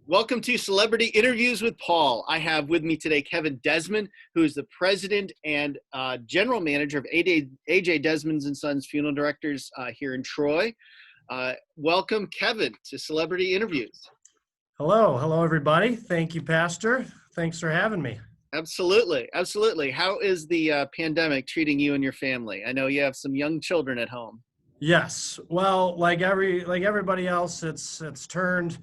Welcome to Celebrity Interviews with Paul. I have with me today Kevin Desmond, who is the president and general manager of AJ Desmond's and Sons Funeral Directors here in Troy. Welcome, Kevin, to Celebrity Interviews. Hello, everybody. Thank you, Pastor. Thanks for having me. Absolutely. How is the pandemic treating you and your family? I know you have some young children at home. Yes. Well, like everybody else, it's turned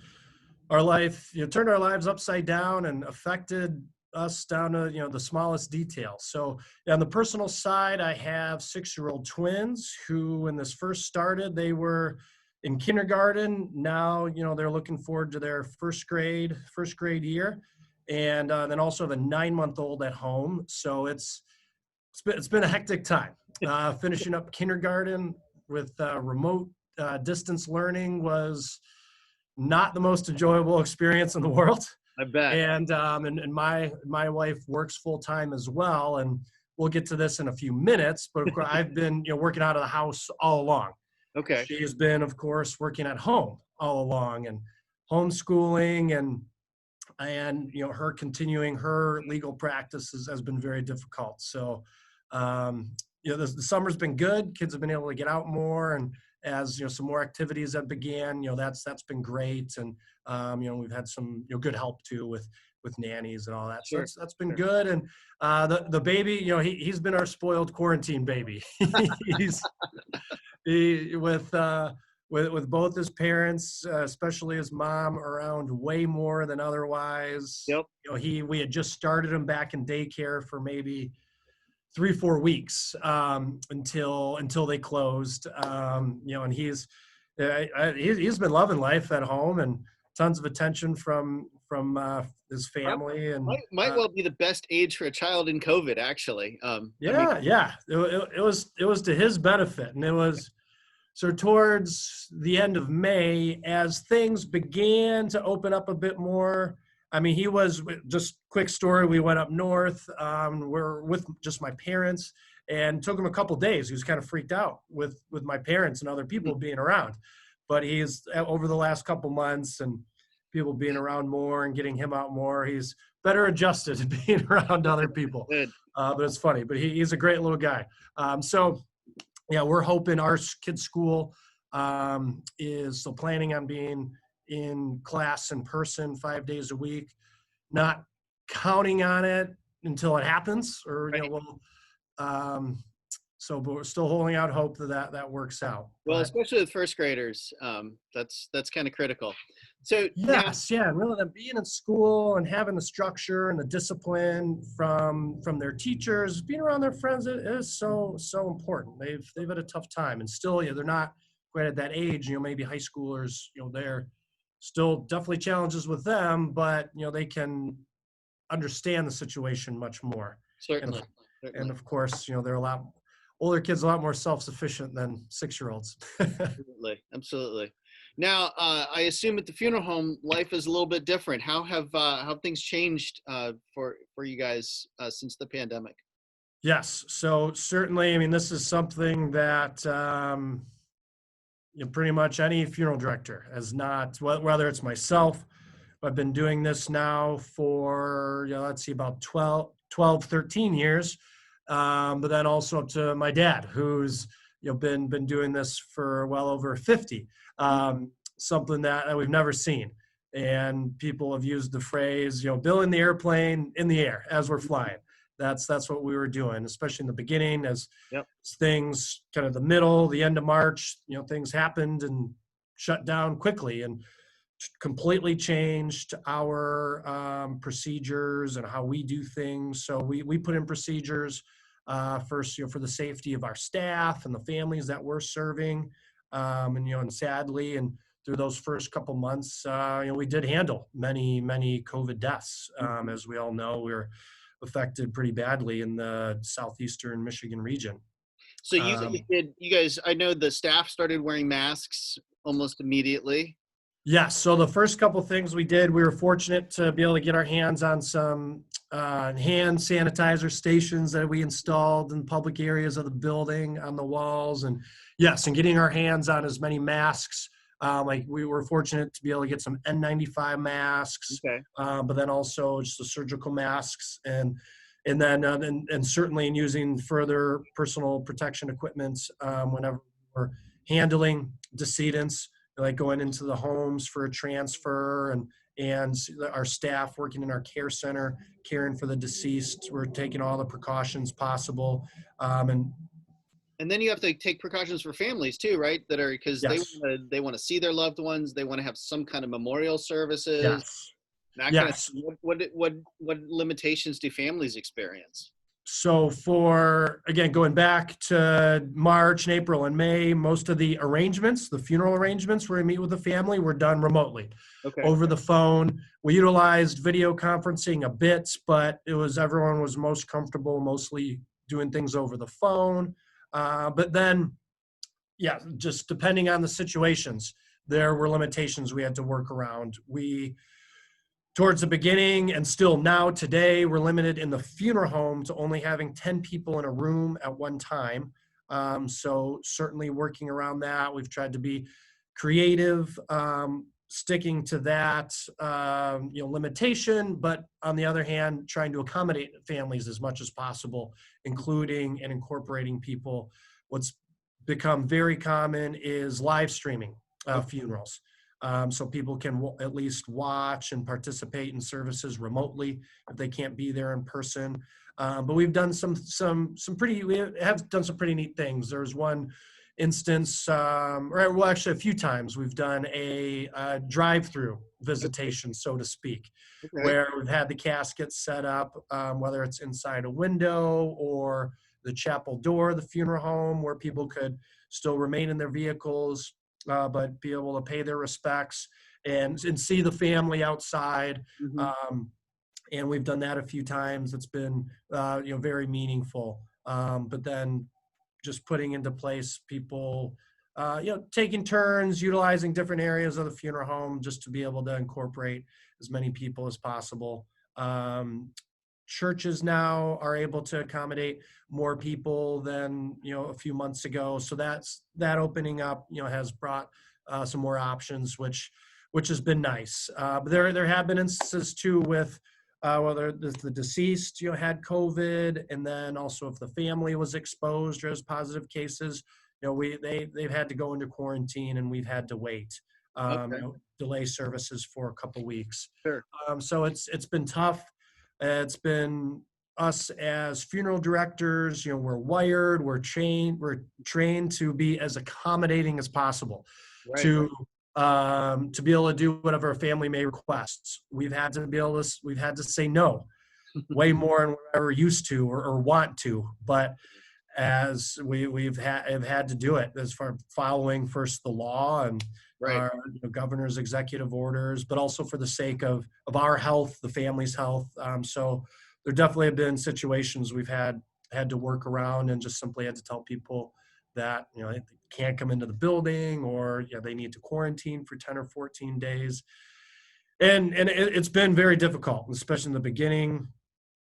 our life, turned our lives upside down and affected us down to, the smallest details. So on the personal side, I have 6-year-old twins who, when this first started, they were in kindergarten. Now, they're looking forward to their first grade year. And then also the 9-month-old at home. So it's been a hectic time. Finishing up kindergarten with remote distance learning was not the most enjoyable experience in the world. I bet. And my wife works full time as well, and we'll get to this in a few minutes. But of course, I've been working out of the house all along. Okay. She has been, of course, working at home all along and homeschooling and her continuing her legal practices has been very difficult. So the summer's been good. Kids have been able to get out more, and as some more activities have began, that's been great. And we've had some good help too with nannies and all that. Sure. So that's been good. And the baby, he's been our spoiled quarantine baby. With both his parents, especially his mom, around way more than otherwise. Yep. We had just started him back in daycare for maybe 3-4 weeks until they closed. And he's been loving life at home and tons of attention from his family. And might well be the best age for a child in COVID, actually. It was to his benefit, and it was. So towards the end of May, as things began to open up a bit more, he was, just quick story, we went up north, we're with just my parents, and took him a couple days. He was kind of freaked out with my parents and other people being around. But he's, over the last couple months and people being around more and getting him out more, he's better adjusted to being around other people. But it's funny, but he's a great little guy. We're hoping our kid's school is still planning on being in class in person 5 days a week, not counting on it until it happens, or right. But we're still holding out hope that works out. Well, especially with first graders, that's kind of critical. So and really them being in school and having the structure and the discipline from their teachers, being around their friends, it is so important. They've had a tough time, and still they're not quite at that age. Maybe high schoolers, they're still definitely challenges with them, but they can understand the situation much more. Certainly. And of course, they're a lot older kids, a lot more self-sufficient than 6-year-olds. Absolutely. Now, I assume at the funeral home, life is a little bit different. How have things changed for you guys since the pandemic? Yes. So certainly, this is something that pretty much any funeral director has not, whether it's myself, I've been doing this now for, about 12, 13 years. But then also up to my dad, who's, been doing this for well over 50. Something that we've never seen. And people have used the phrase, Bill in the airplane in the air as we're flying. That's what we were doing, especially in the beginning as things kind of the end of March, things happened and shut down quickly and completely changed our procedures and how we do things. So we put in procedures first, for the safety of our staff and the families that we're serving. And sadly, and through those first couple months, we did handle many COVID deaths. As we all know, we were affected pretty badly in the southeastern Michigan region. So you guys, I know the staff started wearing masks almost immediately. Yes. So the first couple things we did, we were fortunate to be able to get our hands on some hand sanitizer stations that we installed in public areas of the building on the walls. And yes, and getting our hands on as many masks Like we were fortunate to be able to get some N95 masks, Okay. but then also just the surgical masks, and certainly in using further personal protection equipment whenever we're handling decedents, like going into the homes for a transfer, and our staff working in our care center caring for the deceased. We're taking all the precautions possible, and And then you have to take precautions for families too, right? That are because yes, they want to see their loved ones. They want to have some kind of memorial services, yes, that kind of yes. thing. What limitations do families experience? So for, again, going back to March and April and May, most of the arrangements, the funeral arrangements where we meet with the family, were done remotely Okay. over the phone. We utilized video conferencing a bit, but everyone was most comfortable mostly doing things over the phone. But then, yeah, just depending on the situations, there were limitations we had to work around. Towards the beginning, and still now today, we're limited in the funeral home to only having 10 people in a room at one time. So certainly working around that. We've tried to be creative, sticking to that limitation, but on the other hand, trying to accommodate families as much as possible, including and incorporating people. What's become very common is live streaming Okay. funerals. So people can at least watch and participate in services remotely if they can't be there in person. But we've done we have done some pretty neat things. There's one instance, or well, actually a few times we've done a drive-through visitation, so to speak, Okay. where we've had the casket set up, whether it's inside a window or the chapel door of the funeral home, where people could still remain in their vehicles, but be able to pay their respects and see the family outside. Hmm. And we've done that a few times. It's been very meaningful. But then just putting into place people, taking turns, utilizing different areas of the funeral home just to be able to incorporate as many people as possible. Churches now are able to accommodate more people than a few months ago, so that opening up has brought some more options, which has been nice. But there have been instances too with whether the deceased had COVID, and then also if the family was exposed or has positive cases, they've had to go into quarantine, and we've had to wait, Okay. delay services for a couple weeks. Sure. So it's been tough. It's been us as funeral directors, we're trained to be as accommodating as possible, Right. to be able to do whatever a family may request. We've had to say no way more than we're ever used to or want to, but as have had to do it as far following first the law and Right. our governor's executive orders, but also for the sake of our health, the family's health. So there definitely have been situations we've had to work around, and just simply had to tell people that they can't come into the building, or they need to quarantine for 10 or 14 days. And it's been very difficult, especially in the beginning.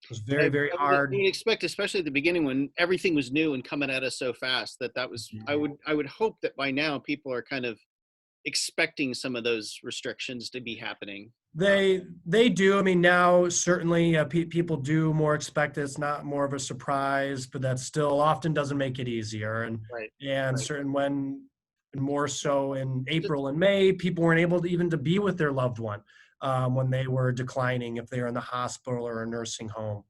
It was I, very, very I hard. would expect, especially at the beginning when everything was new and coming at us so fast, that was. I would hope that by now people are kind of expecting some of those restrictions to be happening. They do. I mean, now certainly people do more expect it. It's not more of a surprise, but that still often doesn't make it easier. Right. And Right. certain when more so in April and May, people weren't able to even to be with their loved one when they were declining, if they were in the hospital or a nursing home.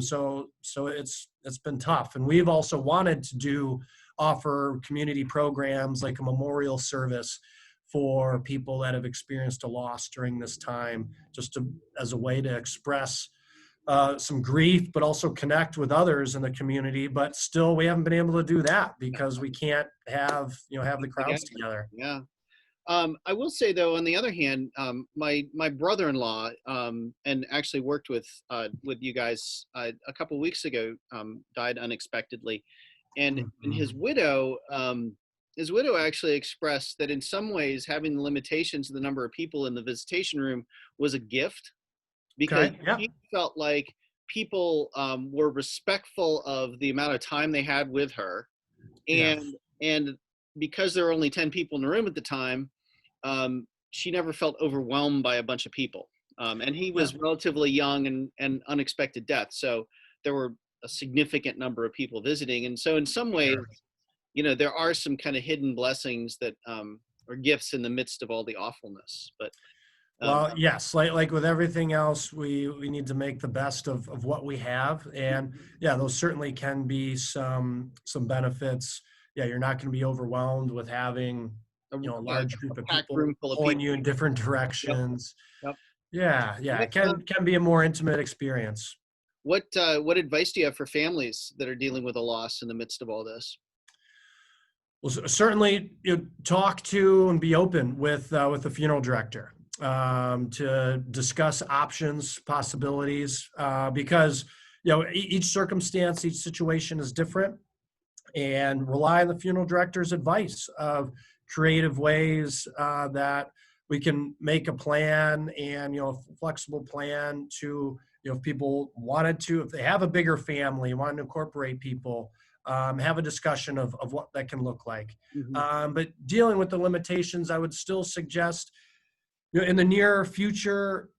So it's been tough, and we've also wanted to offer community programs like a memorial service for people that have experienced a loss during this time, as a way to express some grief, but also connect with others in the community. But still, we haven't been able to do that because we can't have the crowds together. Yeah. I will say though, on the other hand, my brother-in-law, and actually worked with you guys a couple weeks ago, died unexpectedly, and Mhm. his widow actually expressed that in some ways having the limitations of the number of people in the visitation room was a gift, because Okay. Yeah. she felt like people were respectful of the amount of time they had with her, Yeah. and because there were only 10 people in the room at the time, she never felt overwhelmed by a bunch of people. And he Yeah. was relatively young and unexpected death. So there were a significant number of people visiting. And so in some ways, Sure. there are some kind of hidden blessings that or gifts in the midst of all the awfulness. But um, Well, yes, like with everything else, we need to make the best of what we have, and yeah, those certainly can be some benefits. Yeah, you're not going to be overwhelmed with having a yeah, large a group of packed people room full of pulling people. you in different Yep, directions. yep. Yeah, yeah, What it can be a more intimate experience. what advice do you have for families that are dealing with a loss in the midst of all this? Well, certainly, talk to and be open with the funeral director to discuss options, possibilities, because each circumstance, each situation is different, and rely on the funeral director's advice of creative ways that we can make a plan and flexible plan to if people wanted to, if they have a bigger family, want to incorporate people, have a discussion of what that can look like. Hmm. But dealing with the limitations, I would still suggest in the near future,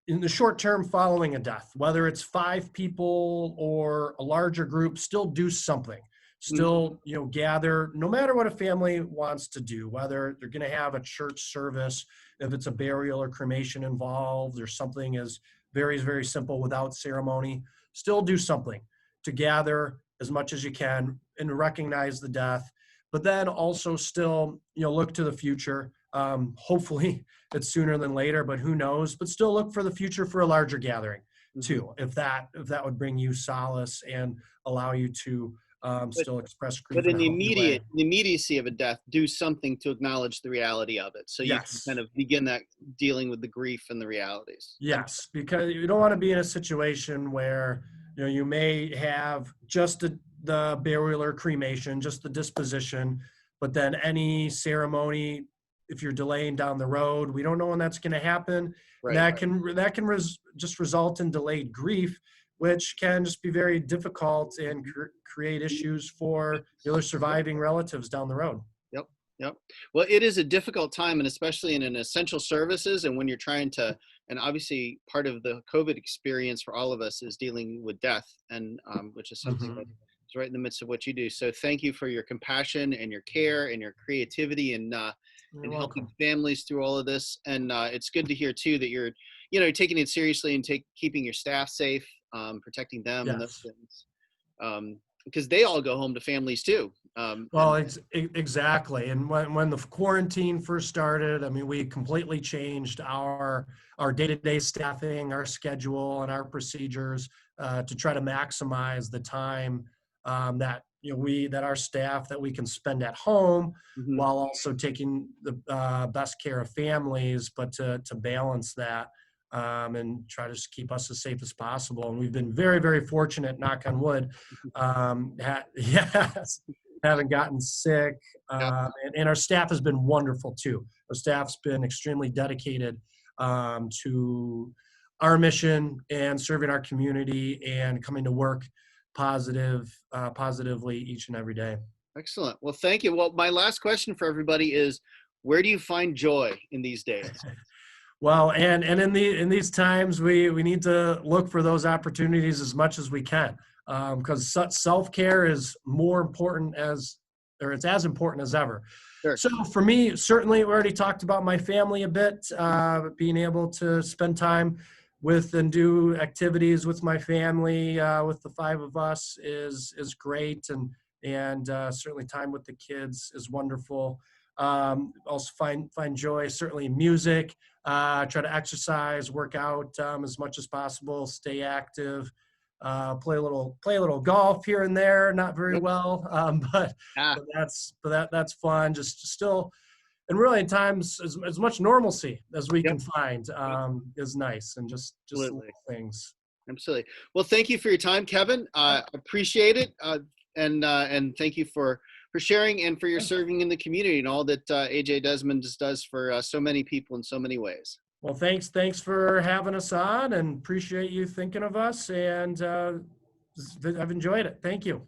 in the short term following a death, whether it's 5 people or a larger group, still do something. Still, gather, no matter what a family wants to do, whether they're going to have a church service, if it's a burial or cremation involved, or something as very, very simple without ceremony, still do something to gather as much as you can and recognize the death. But then also still, look to the future. Hopefully, it's sooner than later, but who knows? But still look for the future for a larger gathering Hmm. too, if that would bring you solace and allow you to But still express but grief in in a healthy way. the immediacy of a death, do something to acknowledge the reality of it, so you can Yes, kind of begin that dealing with the grief and the realities. And yes, because you don't want to be in a situation where you may have just the burial or cremation, just the disposition, but then any ceremony, if you're delaying down the road, we don't know when that's going to happen, and right. just result in delayed grief, which can just be very difficult and create issues for the other surviving relatives down the road. Yep. Yep. Well, it is a difficult time, and especially in an essential services, and when you're trying to, and obviously part of the COVID experience for all of us is dealing with death, and which is something that Mhm. is right in the midst of what you do. So thank you for your compassion and your care and your creativity You're and helping welcome. families through all of this. And it's good to hear too that you're taking it seriously and keeping your staff safe, protecting them and those Yes. things. Because they all go home to families too. And Well, exactly. And when the quarantine first started, I mean, we completely changed our day-to-day staffing, our schedule, and our procedures to try to maximize the time that that our staff that we can spend at home, mhm. while also taking the best care of families, but to balance that and try to just keep us as safe as possible. And we've been very, very fortunate, knock on wood. Yes, haven't gotten sick. Yep. And our staff has been wonderful too. Our staff's been extremely dedicated to our mission and serving our community and coming to work positively each and every day. Excellent. Well, thank you. Well, my last question for everybody is, where do you find joy in these days? Well, and in these times, we need to look for those opportunities as much as we can, because self care is more important or it's as important as ever. Sure. So for me, certainly, we already talked about my family a bit. Being able to spend time with and do activities with my family, with the 5 of us, is great, and certainly time with the kids is wonderful. Also find joy certainly in music. Try to exercise, work out as much as possible, stay active, play a little golf here and there. Not very Yep. well, Ah, that's fun. Just still, and really in times as much normalcy as we yep. can find Yep. is nice, and just little Absolutely. things. Absolutely. Well, thank you for your time, Kevin. Appreciate it. And thank you for sharing and for your serving in the community and all that AJ Desmond just does for so many people in so many ways. Well, thanks for having us on, and appreciate you thinking of us. And I've enjoyed it. Thank you.